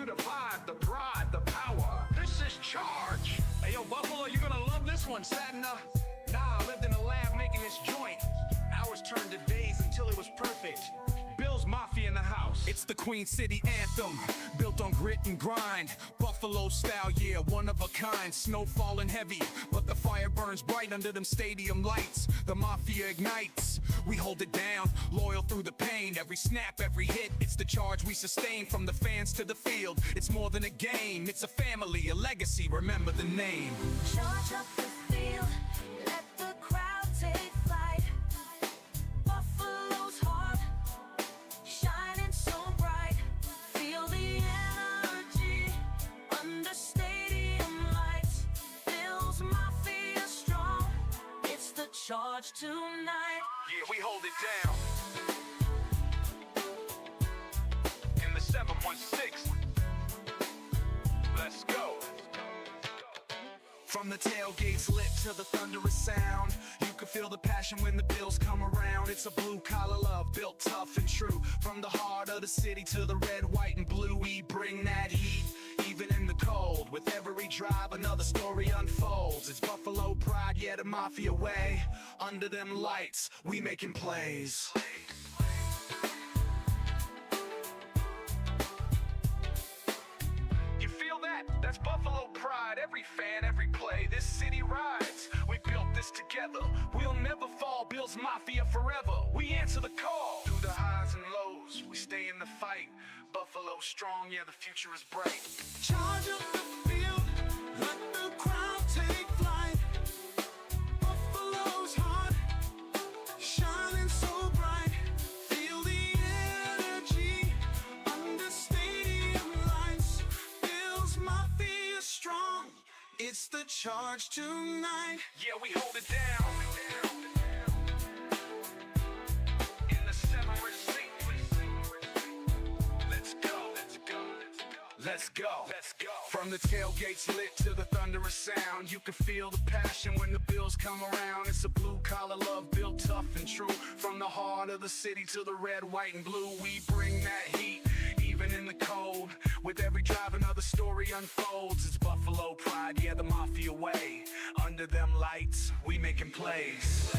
the vibe, the pride, the power. This is Charge. Hey, yo, Buffalo, you're gonna love this one, Sadna. Nah, I lived in a lab making this joint. Hours turned to days until it was perfect. Bill's Mafia in the house. It's the Queen City anthem, built on grit and grind. Buffalo style, yeah, one of a kind. Snow falling heavy, but the fire burns bright under them stadium lights. The Mafia ignites, we hold it down, loyal through the pain. Every snap, every hit, it's the charge we sustain. From the fans to the field, it's more than a game. It's a family, a legacy, remember the name. Charge up the field, let the crowd take flight. Buffalo's heart, shining so bright. Feel the energy under stadium lights. Bill's Mafia strong, it's the charge tonight. Yeah, we hold it down. In the 716. Let's go. From the tailgates lit to the thunderous sound, you can feel the passion when the Bills come around. It's a blue-collar love, built tough and true. From the heart of the city to the red, white, and blue, we bring that heat, even in the cold. With every drive, another story unfolds. It's Buffalo pride, yeah, the Mafia way. Under them lights, we making plays. You feel that? That's Buffalo pride. Every fan, every play. This city rides. We built this together. We'll never fall. Bill's Mafia forever. We answer the call. Through the highs and lows, we stay in the fight. Buffalo strong, yeah, the future is bright. Charge up the field, let the crowd take flight. Buffalo's heart, shining so bright. Feel the energy under stadium lights. Bill's Mafia strong, it's the charge tonight. Yeah, we hold it down. In the 716. Let's go. Let's go. Let's go. Let's go. From the tailgates lit to the thunderous sound, you can feel the passion when the Bills come around. It's a blue-collar love built tough and true. From the heart of the city to the red, white, and blue, we bring that heat, even in the cold. With every drive, another story unfolds. It's Buffalo pride, yeah, the Mafia way. Under them lights, we making plays.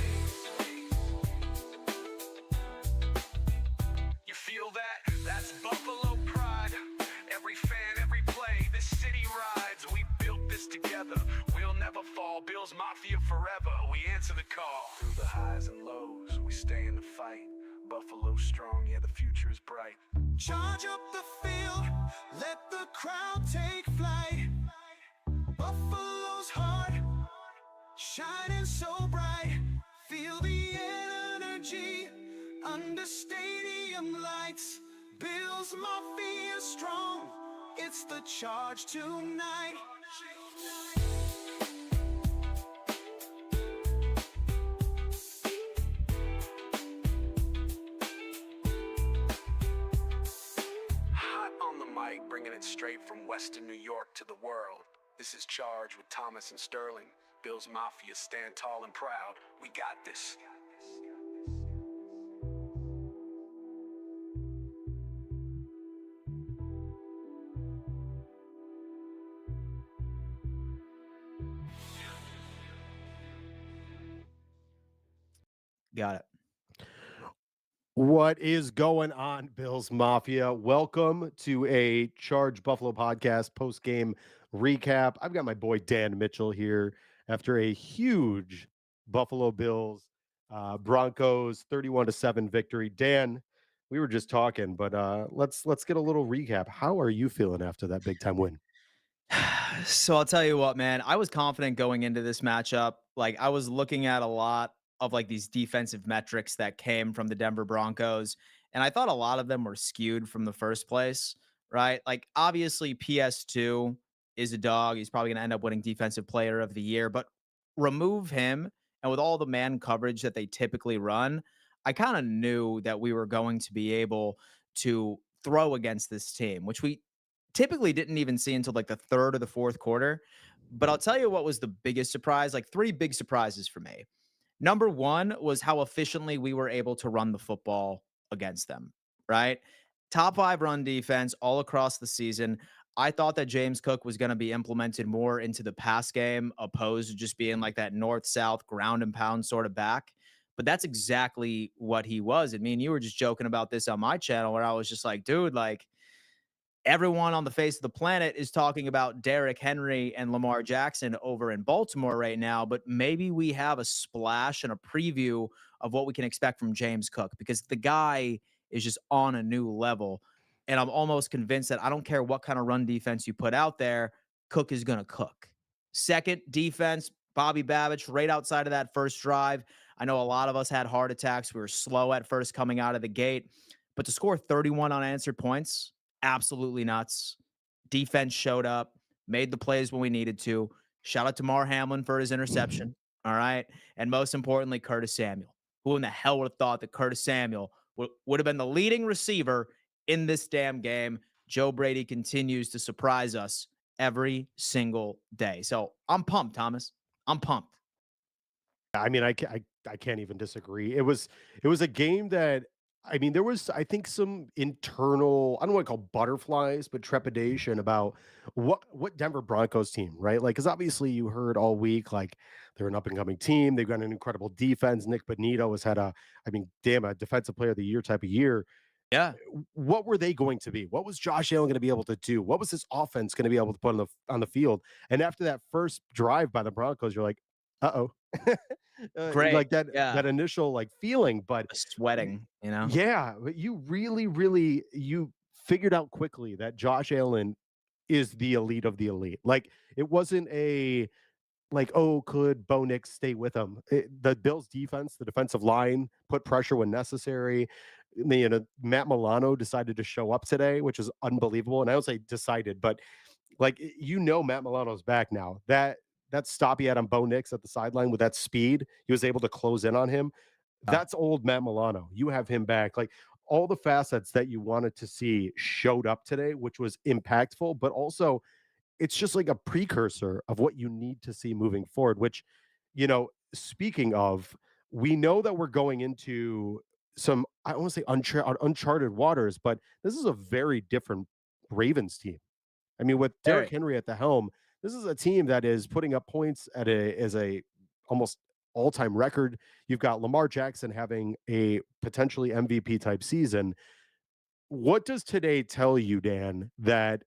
You feel that? That's Buffalo pride. Every fan, every play. This city rides. We built this together. We'll never fall. Bill's Mafia forever. We answer the call. Through the highs and lows, we stay in the fight. Buffalo strong, yeah, the future is bright. Charge up the field, let the crowd take flight. Buffalo's heart, shining so bright. Feel the energy under stadium lights. Bill's Mafia strong, it's the charge tonight. Hot on the mic, bringing it straight from Western New York to the world. This is Charge with Thomas and Sterling. Bill's Mafia, stand tall and proud. We got this. Got it. What is going on, Bills Mafia? Welcome to a Charge Buffalo podcast post-game recap. I've got my boy Dan Mitchell here after a huge Buffalo Bills Broncos 31-7 victory. Dan, we were just talking, but let's get a little recap. How are you feeling after that big time win? So I'll tell you what, man, I was confident going into this matchup. Like, I was looking at a lot of like these defensive metrics that came from the Denver Broncos, and I thought a lot of them were skewed from the first place, right? Like, obviously PS2 is a dog. He's probably going to end up winning Defensive Player of the Year, but remove him, and with all the man coverage that they typically run, I kind of knew that we were going to be able to throw against this team, which we typically didn't even see until like the third or the fourth quarter. But I'll tell you what was the biggest surprise, like three big surprises for me. Number one was how efficiently we were able to run the football against them, right? Top 5 run defense all across the season. I thought that James Cook was going to be implemented more into the pass game, opposed to just being like that north south ground and pound sort of back. But that's exactly what he was. And me and you were just joking about this on my channel where I was just like, dude, like, everyone on the face of the planet is talking about Derrick Henry and Lamar Jackson over in Baltimore right now, but maybe we have a splash and a preview of what we can expect from James Cook because the guy is just on a new level. And I'm almost convinced that I don't care what kind of run defense you put out there, Cook is going to cook. Second defense, Bobby Babich right outside of that first drive. I know a lot of us had heart attacks. We were slow at first coming out of the gate, but to score 31 unanswered points, absolutely nuts. Defense showed up, made the plays when we needed to. Shout out to Mar Hamlin for his interception. All right. And most importantly, Curtis Samuel. Who in the hell would have thought that Curtis Samuel would have been the leading receiver in this damn game? Joe Brady continues to surprise us every single day. So I'm pumped, Thomas. I'm pumped. I mean, I can't even disagree. It was a game that I mean, there was I think some internal, I don't want to call butterflies, but trepidation about what Denver Broncos team, right? Like, because obviously you heard all week like they're an up and coming team. They've got an incredible defense. Nick Bonito has had I mean, damn, a defensive player of the year type of year. Yeah. What were they going to be? What was Josh Allen going to be able to do? What was his offense going to be able to put on the field? And after that first drive by the Broncos, you're like, uh oh, Great. like that Yeah. that initial like feeling. But Sweating, you know? yeah, but you really you figured out quickly that Josh Allen is the elite of the elite. Like it wasn't a like, oh, could Bo Nix stay with him? The Bills defense, the defensive line put pressure when necessary. Matt Milano decided to show up today, which is unbelievable. And I don't say decided, but like Matt Milano's back now. That stop he had on Bo Nix at the sideline with that speed, he was able to close in on him. Yeah. That's old Matt Milano. You have him back. Like all the facets that you wanted to see showed up today, which was impactful, but also it's just like a precursor of what you need to see moving forward, which, speaking of, we know that we're going into some, I want to say uncharted waters, but this is a very different Ravens team. I mean, with Derrick Very. Henry at the helm, this is a team that is putting up points at a almost all-time record. You've got Lamar Jackson having a potentially MVP type season. What does today tell you, Dan, that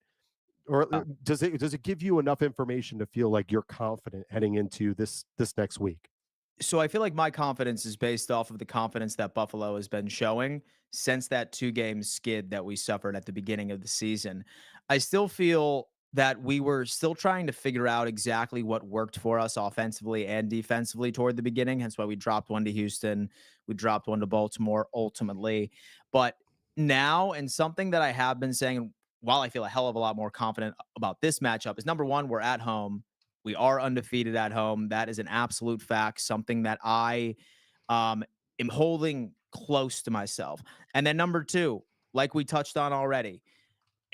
or does it give you enough information to feel like you're confident heading into this next week? So I feel like my confidence is based off of the confidence that Buffalo has been showing since that two-game skid that we suffered at the beginning of the season. I still feel that we were still trying to figure out exactly what worked for us offensively and defensively toward the beginning. Hence why we dropped one to Houston, we dropped one to Baltimore ultimately. But now, and something that I have been saying, while I feel a hell of a lot more confident about this matchup, is number one, we're at home. We are undefeated at home. That is an absolute fact, something that I am holding close to myself. And then number two, like we touched on already,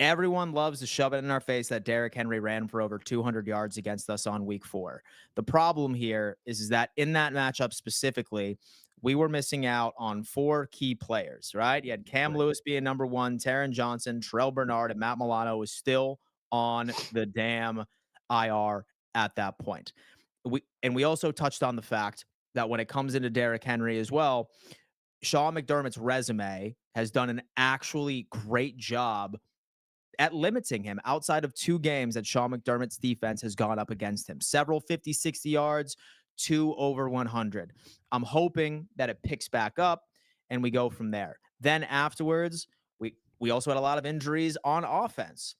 everyone loves to shove it in our face that Derrick Henry ran for over 200 yards against us on week 4. The problem here is that in that matchup specifically, we were missing out on 4 key players, right? You had Cam Right. Lewis being number 1, Taron Johnson, Terrell Bernard, and Matt Milano was still on the damn IR at that point. We also touched on the fact that when it comes into Derrick Henry as well, Sean McDermott's resume has done an actually great job at limiting him outside of 2 games that Sean McDermott's defense has gone up against him. Several 50, 60 yards, 2 over 100. I'm hoping that it picks back up and we go from there. Then afterwards, we also had a lot of injuries on offense.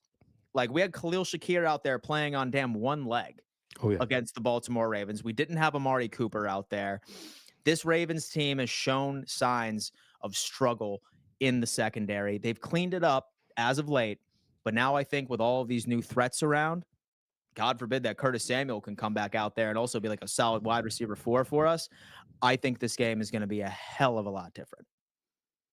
Like we had Khalil Shakir out there playing on damn one leg Oh yeah. against the Baltimore Ravens. We didn't have Amari Cooper out there. This Ravens team has shown signs of struggle in the secondary. They've cleaned it up as of late, but now I think with all of these new threats around, God forbid that Curtis Samuel can come back out there and also be like a solid wide receiver 4 for us. I think this game is going to be a hell of a lot different.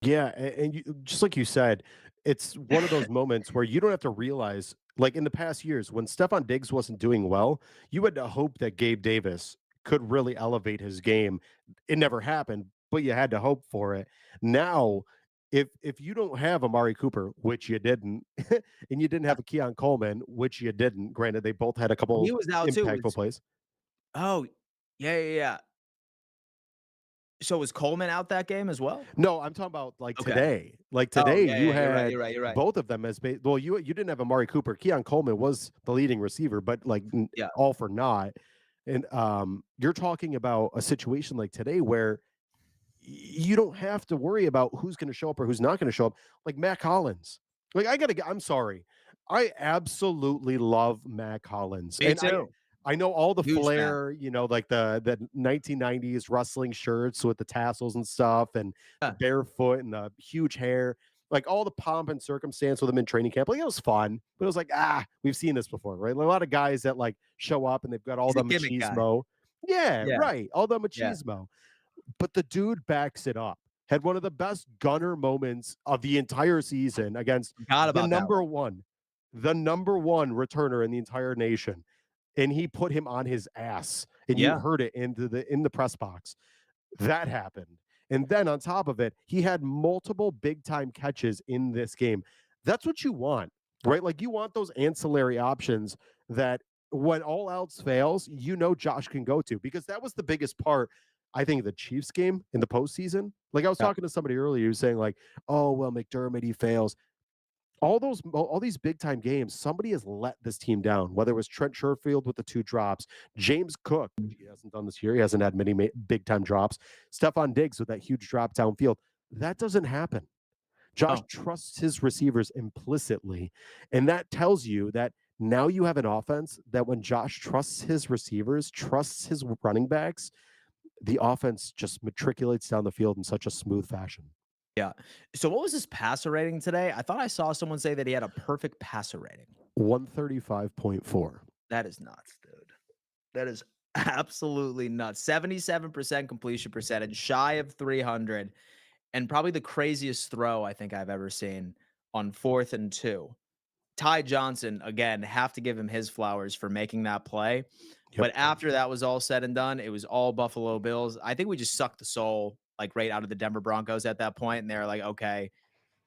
Yeah, and just like you said, it's one of those moments where you don't have to realize, like in the past years, when Stephon Diggs wasn't doing well, you had to hope that Gabe Davis could really elevate his game. It never happened, but you had to hope for it. Now, if you don't have Amari Cooper, which you didn't, and you didn't Yeah. have a Keon Coleman, which you didn't. Granted, they both had a Well, he couple was out too. impactful plays. Oh, yeah, yeah, yeah. So was Coleman out that game as well? No, I'm talking about like Okay. today. Like Oh, today, yeah, you yeah, you're right, had you're right, you're right. both of them as well. You didn't have Amari Cooper. Keon Coleman was the leading receiver, but like Yeah. all for naught. And you're talking about a situation like today where you don't have to worry about who's going to show up or who's not going to show up. Like Matt Collins. Like I'm sorry. I absolutely love Matt Collins. Me And too. I know all the Huge fan. flair, like the 1990s wrestling shirts with the tassels and stuff and the Yeah. barefoot and the huge hair. Like all the pomp and circumstance with him in training camp. Like it was fun, but it was like, we've seen this before, right? Like, a lot of guys that like show up and they've got all He's a the gimmick guy. machismo. Yeah, Yeah, right. All the yeah. machismo, but the dude backs it up. Had one of the best gunner moments of the entire season against Forgot the about that number one. one, the number one returner in the entire nation. And he put him on his ass. And you Yeah. heard it in the press box. That happened. And then on top of it, he had multiple big time catches in this game. That's what you want, right? Like you want those ancillary options that when all else fails, Josh can go to, because that was the biggest part. I think the Chiefs game in the postseason. Like I was Yeah. talking to somebody earlier who was saying like, "Oh well, McDermott, he fails." All these big time games, somebody has let this team down. Whether it was Trent Sherfield with the 2 drops, James Cook, which he hasn't done this year. He hasn't had many big time drops. Stephon Diggs with that huge drop downfield. That doesn't happen. Josh Oh, trusts his receivers implicitly, and that tells you that now you have an offense that when Josh trusts his receivers, trusts his running backs, the offense just matriculates down the field in such a smooth fashion. yeah. So what was his passer rating today? I thought I saw someone say that he had a perfect passer rating. 135.4. That is nuts, dude. That is absolutely nuts. 77% completion percentage, shy of 300, and probably the craziest throw I think I've ever seen on 4th and 2. Ty Johnson, again, have to give him his flowers for making that play. Yep. But after that was all said and done, it was all Buffalo Bills. I think we just sucked the soul like right out of the Denver Broncos at that point, and they're like, okay,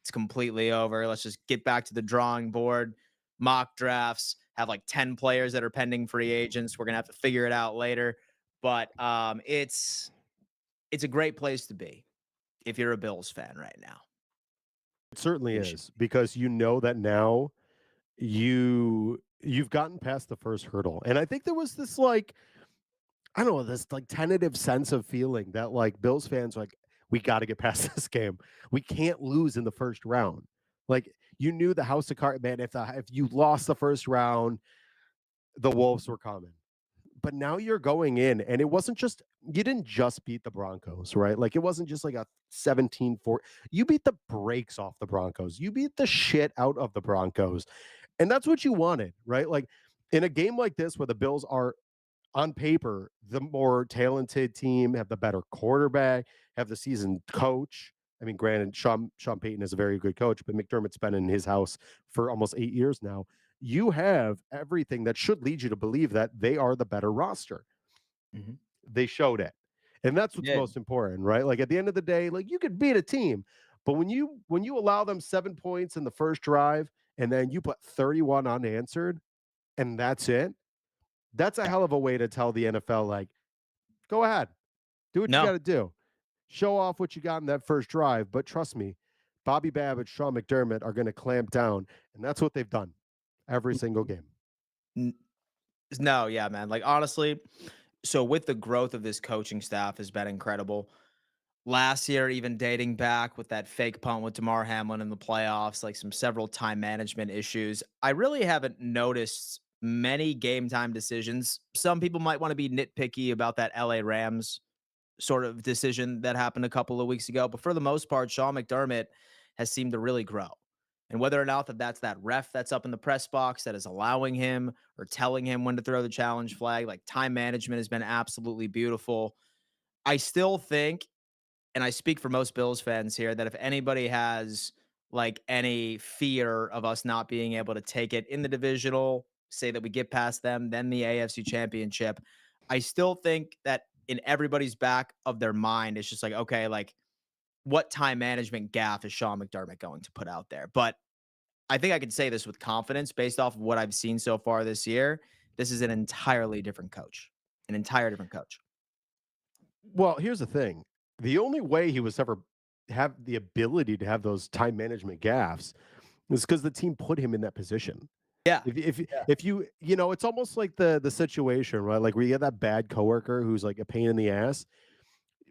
it's completely over. Let's just get back to the drawing board. Mock drafts have like 10 players that are pending free agents. We're gonna have to figure it out later. But it's a great place to be if you're a Bills fan right now. It certainly You should is, because you know that now you've gotten past the first hurdle. And I think there was this like, I don't know, this like tentative sense of feeling that like Bills fans are like, we got to get past this game. We can't lose in the first round. Like you knew the house of cards, man. If you lost the first round, the Wolves were coming. But now you're going in, and it wasn't just, you didn't just beat the Broncos, right? Like it wasn't just like a 17-4. You beat the brakes off the Broncos. You beat the shit out of the Broncos. And that's what you wanted, right? Like in a game like this where the Bills are on paper the more talented team, have the better quarterback, have the seasoned coach. I mean, granted, Sean Payton is a very good coach, but McDermott's been in his house for almost 8 years now. You have everything that should lead you to believe that they are the better roster. Mhm. They showed it. And that's what's Yeah. most important, right? Like at the end of the day, like you could beat a team, but when you allow them 7 points in the first drive and then you put 31 unanswered and that's it, that's a Yeah. hell of a way to tell the NFL, like, go ahead, do what you No. got to do, show off what you got in that first drive. But trust me, Bobby Babbitt, Sean McDermott are going to clamp down, and that's what they've done every single game. N- No, yeah, man. Like honestly, so with the growth of this coaching staff has been incredible. Last year, even dating back with that fake punt with Damar Hamlin in the playoffs, like some several time management issues. I really haven't noticed many game time decisions. Some people might want to be nitpicky about that LA Rams sort of decision that happened a couple of weeks ago, but for the most part, Sean McDermott has seemed to really grow. And whether or not that's that ref that's up in the press box that is allowing him or telling him when to throw the challenge flag, like time management has been absolutely beautiful. I still think, and I speak for most Bills fans here, that if anybody has like any fear of us not being able to take it in the divisional, say that we get past them, then the AFC championship, I still think that in everybody's back of their mind, it's just like, okay, like what time management gaffe is Sean McDermott going to put out there? But I think I can say this with confidence based off of what I've seen so far this year. This is an entirely different coach, an entire different coach. Well, here's the thing. The only way he was ever have the ability to have those time management gaffes is because the team put him in that position. Yeah. If you know, it's almost like the situation, right? Like where you get that bad coworker who's like a pain in the ass,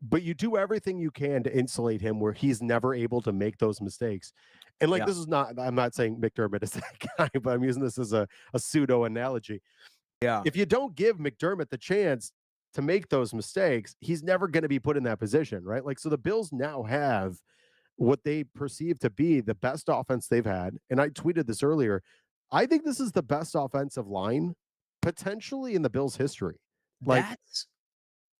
but you do everything you can to insulate him where he's never able to make those mistakes. And like Yeah. this is not, I'm not saying McDermott is that guy, but I'm using this as a pseudo analogy. Yeah. If you don't give McDermott the chance to make those mistakes, he's never going to be put in that position, right? Like, so the Bills now have what they perceive to be the best offense they've had. And I tweeted this earlier. I think this is the best offensive line potentially in the Bills' history. Like, That's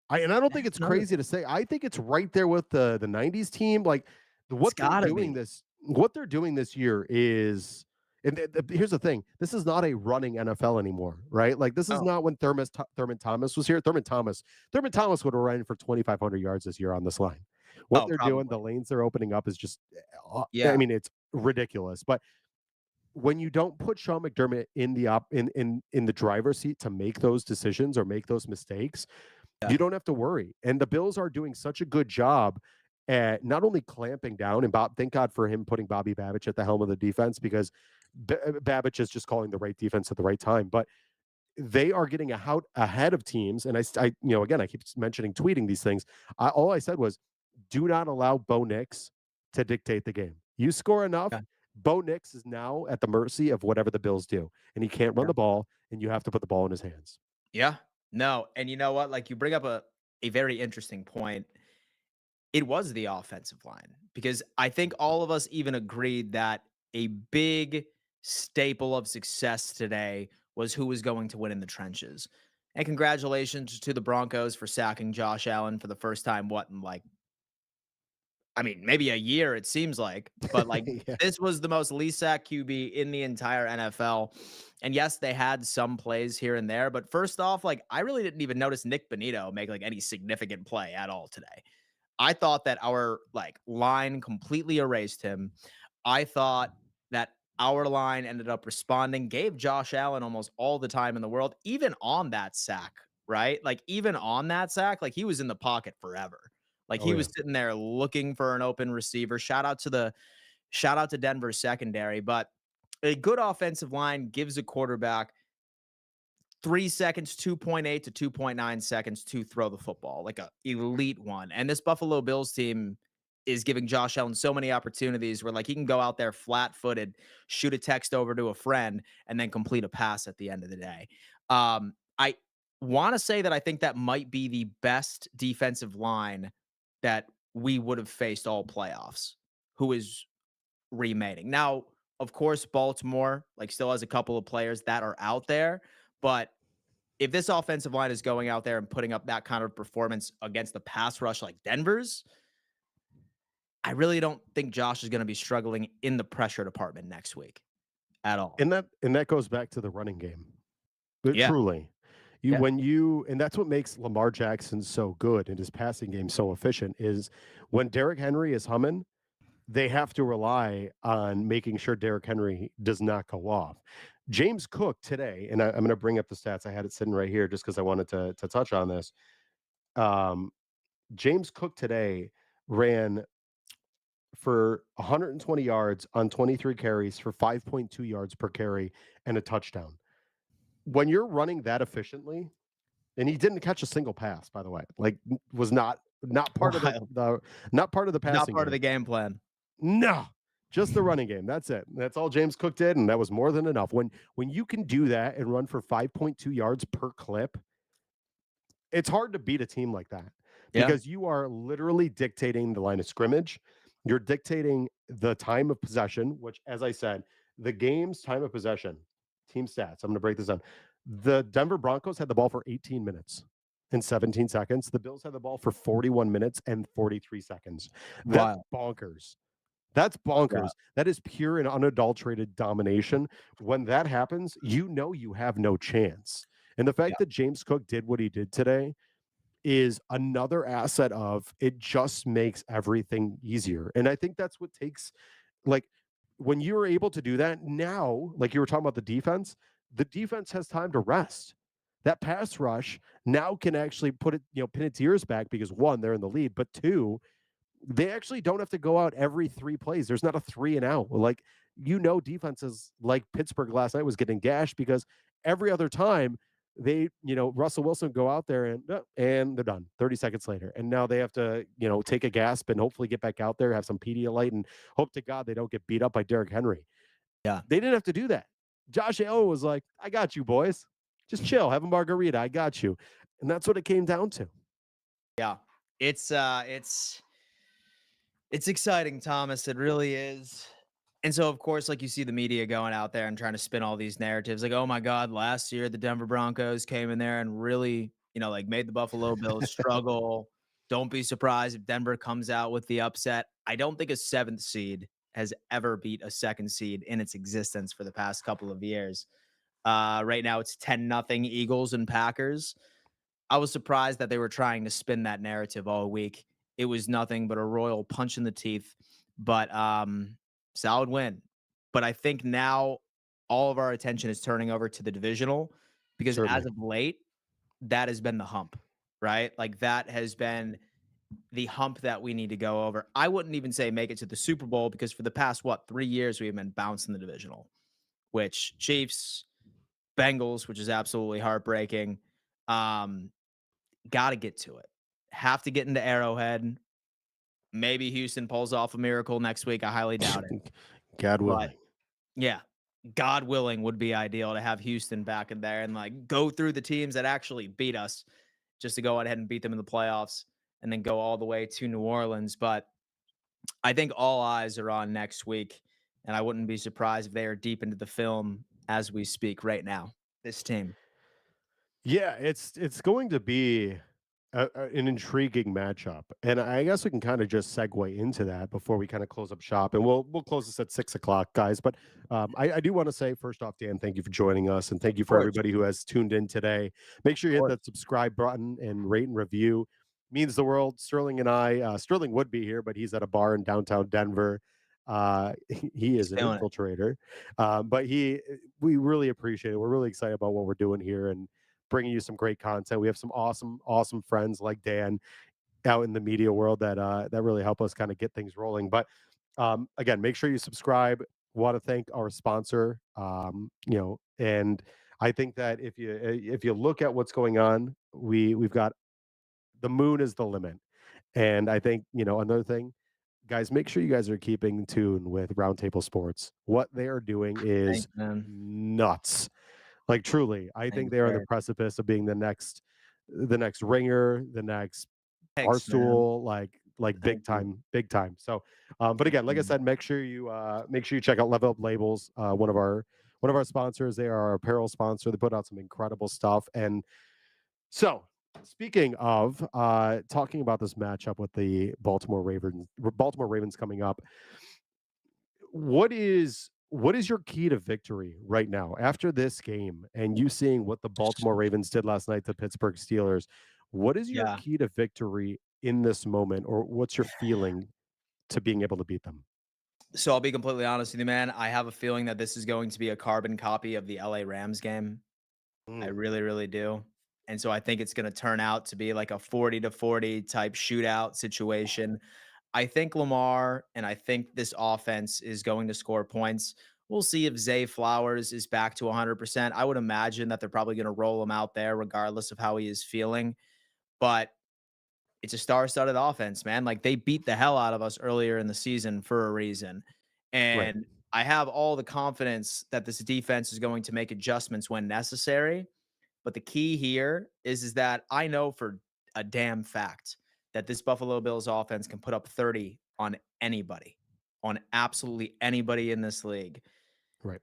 I don't think that's it's another crazy to say. I think it's right there with the '90s team. Like, it's what they're gotta doing be. this year is, and here's the thing: this is not a running NFL anymore, right? Like, this is Oh. not when Thurman Thomas was here. Thurman Thomas would have run for 2,500 yards this year on this line. What Oh, they're doing, the probably. lanes they're opening up is just, I Yeah. mean, it's ridiculous. But when you don't put Sean McDermott in the in the driver's seat to make those decisions or make those mistakes, Yeah. you don't have to worry. And the Bills are doing such a good job at not only clamping down, and thank God for him putting Bobby Babich at the helm of the defense, because Babich is just calling the right defense at the right time. But they are getting ahead of teams. And again, I keep mentioning tweeting these things. All I said was, do not allow Bo Nix to dictate the game. You score enough, Yeah. Bo Nix is now at the mercy of whatever the Bills do, and he can't run Yeah. the ball, and you have to put the ball in his hands. Yeah. No, and you know what? Like, you bring up a very interesting point. It was the offensive line because I think all of us even agreed that a big staple of success today was who was going to win in the trenches. And congratulations to the Broncos for sacking Josh Allen for the first time, what, in like, I mean, maybe a year, it seems like, but like Yeah. this was the most least sack QB in the entire NFL. And yes, they had some plays here and there, but first off, like, I really didn't even notice Nick Bonito make like any significant play at all today. I thought that our like line completely erased him. I thought that our line ended up responding, gave Josh Allen almost all the time in the world, even on that sack, right? Like, even on that sack, like, he was in the pocket forever. Like, Oh he yeah. was sitting there looking for an open receiver. Shout out to Denver's secondary, but a good offensive line gives a quarterback 3 seconds, 2.8 to 2.9 seconds to throw the football, like a elite one. And this Buffalo Bills team is giving Josh Allen so many opportunities where like he can go out there flat-footed, shoot a text over to a friend, and then complete a pass at the end of the day. I want to say that I think that might be the best defensive line that we would have faced all playoffs, who is remaining. Now, of course, Baltimore like still has a couple of players that are out there, but if this offensive line is going out there and putting up that kind of performance against the pass rush like Denver's, I really don't think Josh is going to be struggling in the pressure department next week at all. And that goes back to the running game. But Yeah. truly, Yeah. and that's what makes Lamar Jackson so good and his passing game so efficient is when Derrick Henry is humming, they have to rely on making sure Derrick Henry does not go off. James Cook today, and I'm going to bring up the stats. I had it sitting right here just because I wanted to touch on this. Um, James Cook today ran for 120 yards on 23 carries for 5.2 yards per carry and a touchdown. When you're running that efficiently, and he didn't catch a single pass, by the way, like was not part of Wild. not part of the Not passing part of the game. game plan. No, just the running game. That's it. That's all James Cook did, and that was more than enough. When you can do that and run for 5.2 yards per clip, it's hard to beat a team like that Yeah. because you are literally dictating the line of scrimmage. You're dictating the time of possession, which, as I said, the game's time of possession, team stats. I'm going to break this down. The Denver Broncos had the ball for 18 minutes and 17 seconds. The Bills had the ball for 41 minutes and 43 seconds. That's Wild. bonkers. That's Wow. bonkers. That is pure and unadulterated domination. When that happens, you know you have no chance. And the Yeah. fact that James Cook did what he did today is another asset of it just makes everything easier. And I think that's what takes like when you're able to do that now, like you were talking about the defense has time to rest. That pass rush now can actually put it, pin its ears back because one, they're in the lead, but two, they actually don't have to go out every 3 plays. There's not a 3 and out. Like, defenses like Pittsburgh last night was getting gashed because every other time Russell Wilson go out there and they're done 30 seconds later. And now they have to, take a gasp and hopefully get back out there, have some Pedialyte, and hope to God they don't get beat up by Derrick Henry. Yeah. They didn't have to do that. Josh Allen was like, I got you, boys. Just chill, have a margarita. I got you. And that's what it came down to. Yeah. It's exciting, Thomas. It really is. And so, of course, like you see the media going out there and trying to spin all these narratives like, oh my God, last year the Denver Broncos came in there and really, like made the Buffalo Bills struggle. Don't be surprised if Denver comes out with the upset. I don't think a seventh seed has ever beat a second seed in its existence for the past couple of years. Right now it's 10-0 Eagles and Packers. I was surprised that they were trying to spin that narrative all week. It was nothing but a royal punch in the teeth, but solid win. But I think now all of our attention is turning over to the divisional because as Certainly. of late, that has been the hump, right? Like that has been the hump that we need to go over. I wouldn't even say make it to the Super Bowl because for the past 3 years we've been bouncing the divisional, which Chiefs, Bengals, which is absolutely heartbreaking. Got to get to it. Have to get into Arrowhead. Maybe Houston pulls off a miracle next week. I highly doubt it. God But willing. yeah, God willing would be ideal to have Houston back in there and like go through the teams that actually beat us just to go ahead and beat them in the playoffs and then go all the way to New Orleans. But I think all eyes are on next week. And I wouldn't be surprised if they are deep into the film as we speak right now. This team. Yeah, it's going to be an intriguing matchup, and I guess we can kind of just segue into that before we kind of close up shop, and we'll close this at 6 o'clock, guys. But I do want to say first off, Dan, thank you for joining us, and thank you Of for course. everybody who has tuned in today. Make sure Of you hit course. that subscribe button and rate and review. Means the world. Sterling and Sterling would be here, but he's at a bar in downtown Denver. He He's is an feeling it. infiltrator, but we really appreciate it. We're really excited about what we're doing here and bringing you some great content. We have some awesome friends like Dan out in the media world that really help us kind of get things rolling. But again, make sure you subscribe. Want to thank our sponsor, and I think that if you look at what's going on, we've got the moon is the limit. And I think, another thing, guys, make sure you guys are keeping in tune with Roundtable Sports. What they are doing is Thanks, man. nuts. Like truly, I think Thanks, they are on the sir. precipice of being the next ringer, the next Thanks, man. barstool, like Thank big you. time, big time. So, but Thank again, like I you. said, make sure you check out Level Up Labels, one of our sponsors. They are our apparel sponsor. They put out some incredible stuff. And so, speaking of talking about this matchup with the Baltimore Ravens coming up, what is your key to victory right now after this game and you seeing what the Baltimore Ravens did last night to Pittsburgh Steelers? What is your Yeah. key to victory in this moment, or what's your feeling to being able to beat them? So I'll be completely honest with you, man. I have a feeling that this is going to be a carbon copy of the LA Rams game. I Mm, really, really do. And so I think it's going to turn out to be like a 40-40 type shootout situation. I think Lamar and I think this offense is going to score points. We'll see if Zay Flowers is back to 100%. I would imagine that they're probably going to roll him out there regardless of how he is feeling. But it's a star-studded offense, man. Like, they beat the hell out of us earlier in the season for a reason, right, and I have all the confidence that this defense is going to make adjustments when necessary, but the key here is that I know for a damn fact that this Buffalo Bills offense can put up 30 on absolutely anybody in this league. right,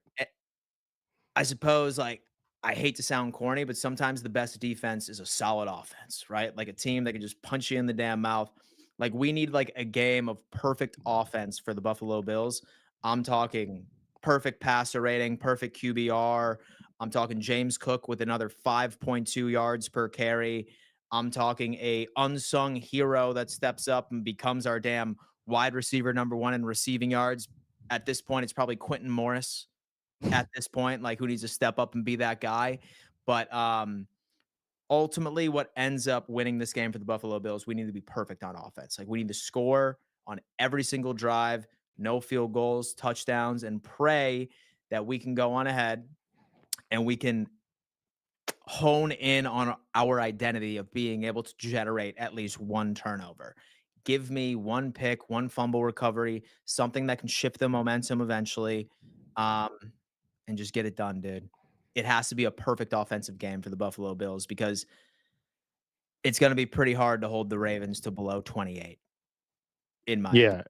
I suppose, like, I hate to sound corny, but sometimes the best defense is a solid offense, right? Like a team that can just punch you in the damn mouth. Like, we need like a game of perfect offense for the Buffalo Bills. I'm talking perfect passer rating, perfect QBR. I'm talking James Cook with another 5.2 yards per carry. I'm talking a unsung hero that steps up and becomes our damn wide receiver number one in receiving yards. At this point, it's probably Quentin Morris at this point, like who needs to step up and be that guy. But ultimately, what ends up winning this game for the Buffalo Bills, we need to be perfect on offense. Like we need to score on every single drive, no field goals, touchdowns, and pray that we can go on ahead and we can hone in on our identity of being able to generate at least one turnover. Give me one pick, one fumble recovery, something that can shift the momentum eventually, um, and just get it done, dude. It has to be a perfect offensive game for the Buffalo Bills because it's going to be pretty hard to hold the Ravens to below 28, in my opinion. Yeah,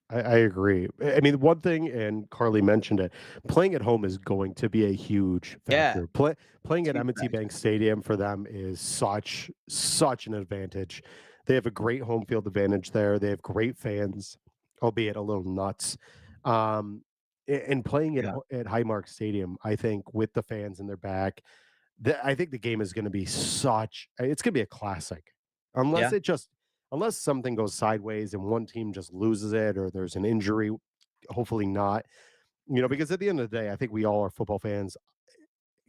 I agree. I mean, one thing, and Carly mentioned it, playing at home is going to be a huge Yeah, factor. Playing at huge M&T factor. Bank Stadium for them is such an advantage. They have a great home field advantage there. They have great fans, albeit a little nuts. And playing Yeah, at Highmark Stadium, I think with the fans in their back, I think the game is going to be it's going to be a classic, unless yeah, it just unless something goes sideways and one team just loses it or there's an injury. Hopefully not, because at the end of the day, I think we all are football fans.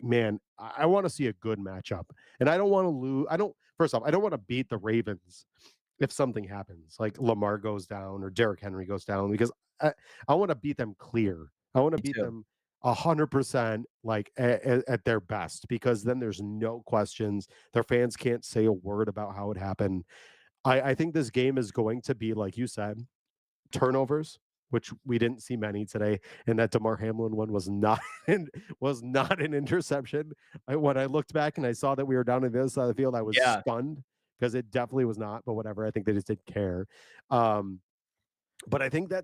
Man, I want to see a good matchup, and I don't want to lose. I don't. First off, I don't want to beat the Ravens if something happens, like Lamar goes down or Derrick Henry goes down, because I, I want to beat them clear. I want to me beat too. them 100%, like at their best, because then there's no questions. Their fans can't say a word about how it happened. I think this game is going to be, like you said, turnovers, which we didn't see many today, and that DeMar Hamlin one was not was not an interception. When I looked back and I saw that we were down on the other side of the field, I was Yeah, stunned because it definitely was not. But whatever, I think they just didn't care. Um, but I think the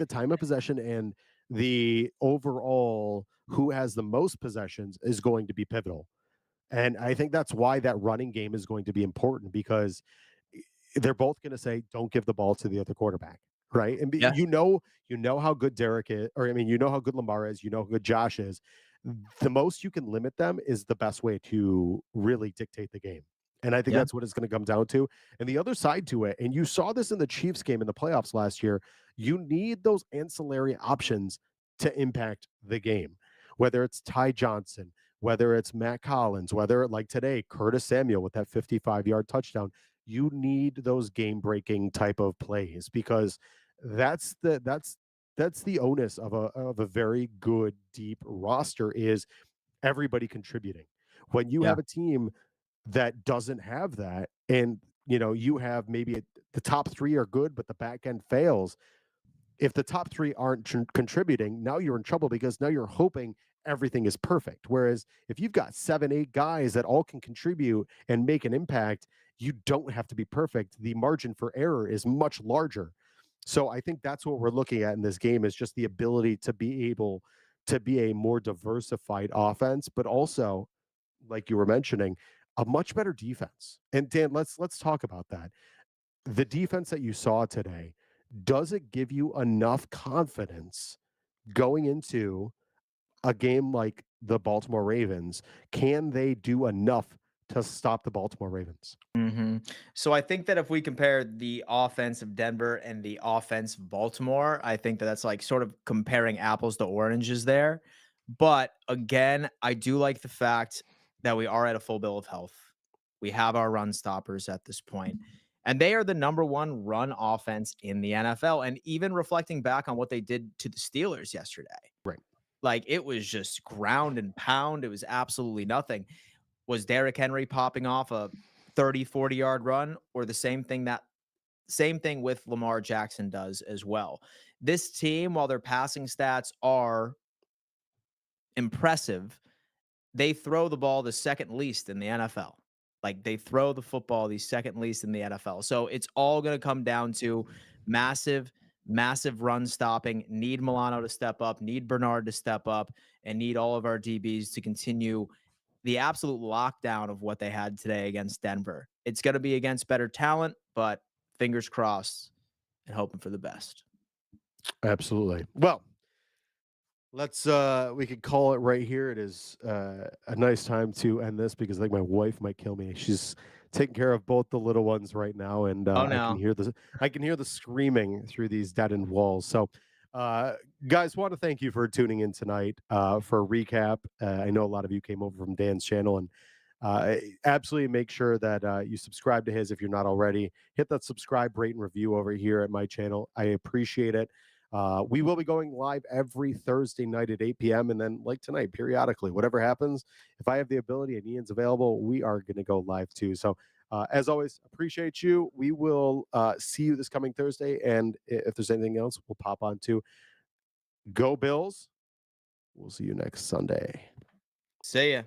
time of possession and the overall who has the most possessions is going to be pivotal. And I think that's why that running game is going to be important, because they're both going to say, "Don't give the ball to the other quarterback." Right. And yeah, you know how good Derek is, or I mean, you know how good Lamar is, you know how good Josh is. The most you can limit them is the best way to really dictate the game. And I think yeah, that's what it's going to come down to. And the other side to it, and you saw this in the Chiefs game in the playoffs last year, you need those ancillary options to impact the game, whether it's Ty Johnson, whether it's Matt Collins, whether like today, Curtis Samuel with that 55-yard touchdown. You need those game breaking type of plays, because that's the that's that's the onus of a very good deep roster, is everybody contributing. When you yeah, have a team that doesn't have that, and you have maybe the top three are good but the back end fails, if the top three aren't contributing, now you're in trouble, because now you're hoping everything is perfect. Whereas if you've got 7, 8 guys that all can contribute and make an impact, you don't have to be perfect. The margin for error is much larger. So I think that's what we're looking at in this game, is just the ability to be able to be a more diversified offense, but also, like you were mentioning, a much better defense. And Dan, let's talk about that. The defense that you saw today, does it give you enough confidence going into a game like the Baltimore Ravens? Can they do enough to stop the Baltimore Ravens? So I think that if we compare the offense of Denver and the offense of Baltimore, I think that that's like sort of comparing apples to oranges there. But again, I do like the fact that we are at a full bill of health. We have our run stoppers at this point, and they are the number one run offense in the NFL. And even reflecting back on what they did to the Steelers yesterday, Right. like it was just ground and pound. It was absolutely nothing. Was Derrick Henry popping off a 30, 40-yard run, or the same thing with Lamar Jackson does as well? This team, while their passing stats are impressive, they throw the ball the second least in the NFL. Like they throw the football the second least in the NFL. So it's all going to come down to massive, massive run stopping. Need Milano to step up, need Bernard to step up, and need all of our DBs to continue the absolute lockdown of what they had today against Denver. It's going to be against better talent, but fingers crossed and hoping for the best. Absolutely. Well, Let's we could call it right here. It is a nice time to end this because I think my wife might kill me. She's taking care of both the little ones right now, and Oh I no. can hear the screaming through these deadened walls. So uh guys, want to thank you for tuning in tonight for a recap. I know a lot of you came over from Dan's channel, and absolutely make sure that you subscribe to his if you're not already. Hit that subscribe, rate, and review over here at my channel. I appreciate it. We will be going live every Thursday night at 8 p.m. And then, like tonight, periodically, whatever happens, if I have the ability and Ian's available, we are going to go live too. So, as always, appreciate you. We will see you this coming Thursday. And if there's anything else, we'll pop on to Go Bills. We'll see you next Sunday. See ya.